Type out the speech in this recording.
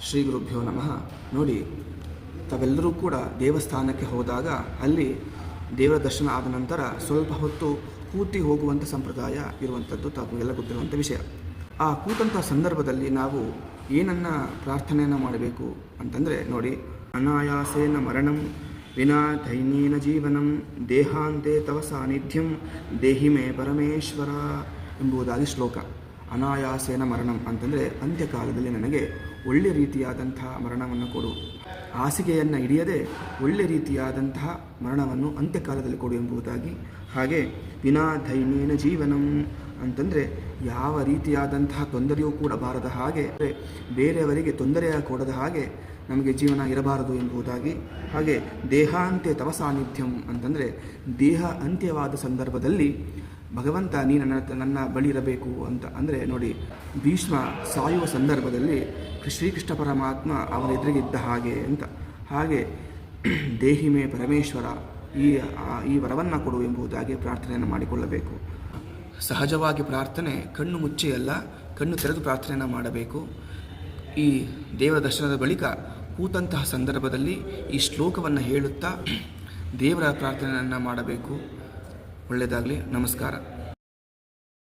ಶ್ರೀ ಗುರುಭ್ಯೋ ನಮಃ. ನೋಡಿ, ತಾವೆಲ್ಲರೂ ಕೂಡ ದೇವಸ್ಥಾನಕ್ಕೆ ಹೋದಾಗ ಅಲ್ಲಿ ದೇವರ ದರ್ಶನ ಆದ ನಂತರ ಸ್ವಲ್ಪ ಹೊತ್ತು ಕೂತಿ ಹೋಗುವಂಥ ಸಂಪ್ರದಾಯ ಇರುವಂಥದ್ದು ತಾವೆಲ್ಲ ಗೊತ್ತಿರುವಂಥ ವಿಷಯ. ಆ ಕೂತಂಥ ಸಂದರ್ಭದಲ್ಲಿ ನಾವು ಏನನ್ನು ಪ್ರಾರ್ಥನೆಯನ್ನು ಮಾಡಬೇಕು ಅಂತಂದರೆ ನೋಡಿ, ಅನಾಯಾಸೇನ ಮರಣಂ ವಿನಾ ದೈನ್ಯೇನ ಜೀವನಂ ದೇಹಾಂತೆ ತವ ಸಾನ್ನಿಧ್ಯಂ ದೇಹಿ ಮೇ ಪರಮೇಶ್ವರ ಎಂಬುದಾಗಿ ಶ್ಲೋಕ. ಅನಾಯಾಸೇನ ಮರಣಂ ಅಂತಂದರೆ ಅಂತ್ಯಕಾಲದಲ್ಲಿ ನನಗೆ ಒಳ್ಳೆ ರೀತಿಯಾದಂತಹ ಮರಣವನ್ನು ಕೊಡು, ಹಾಸಿಗೆಯನ್ನು ಹಿಡಿಯದೆ ಒಳ್ಳೆ ರೀತಿಯಾದಂತಹ ಮರಣವನ್ನು ಅಂತ್ಯಕಾಲದಲ್ಲಿ ಕೊಡು ಎಂಬುದಾಗಿ. ಹಾಗೆ ವಿನಾ ದೈನ್ಯೇನ ಜೀವನಂ ಅಂತಂದರೆ ಯಾವ ರೀತಿಯಾದಂತಹ ತೊಂದರೆಯೂ ಕೂಡ ಬಾರದ ಹಾಗೆ, ಬೇರೆಯವರಿಗೆ ತೊಂದರೆ ಕೊಡದ ಹಾಗೆ ನಮಗೆ ಜೀವನ ಇರಬಾರದು ಎಂಬುದಾಗಿ. ಹಾಗೆ ದೇಹಾಂತ್ಯ ತವ ಸಾನ್ನಿಧ್ಯಂ ಅಂತಂದರೆ ದೇಹ ಅಂತ್ಯವಾದ ಸಂದರ್ಭದಲ್ಲಿ ಭಗವಂತ ನೀ ನನ್ನ ಬಳಿ ಇರಬೇಕು ಅಂತ. ಅಂದರೆ ನೋಡಿ, ಭೀಷ್ಮ ಸಾಯುವ ಸಂದರ್ಭದಲ್ಲಿ ಶ್ರೀಕೃಷ್ಣ ಪರಮಾತ್ಮ ಅವನ ಎದುರಿಗಿದ್ದ ಹಾಗೆ ಅಂತ. ಹಾಗೆ ದೇಹಿ ಮೇ ಪರಮೇಶ್ವರ, ಈ ವರವನ್ನು ಕೊಡು ಎಂಬುದಾಗಿ ಪ್ರಾರ್ಥನೆಯನ್ನು ಮಾಡಿಕೊಳ್ಳಬೇಕು. ಸಹಜವಾಗಿ ಪ್ರಾರ್ಥನೆ ಕಣ್ಣು ಮುಚ್ಚಿಯಲ್ಲ, ಕಣ್ಣು ತೆರೆದು ಪ್ರಾರ್ಥನೆಯನ್ನು ಮಾಡಬೇಕು. ಈ ದೇವರ ದರ್ಶನದ ಬಳಿಕ ಕೂತಂತಹ ಸಂದರ್ಭದಲ್ಲಿ ಈ ಶ್ಲೋಕವನ್ನು ಹೇಳುತ್ತಾ ದೇವರ ಪ್ರಾರ್ಥನೆಯನ್ನು ಮಾಡಬೇಕು. ಒಳ್ಳೆಯದಾಗಲಿ. ನಮಸ್ಕಾರ.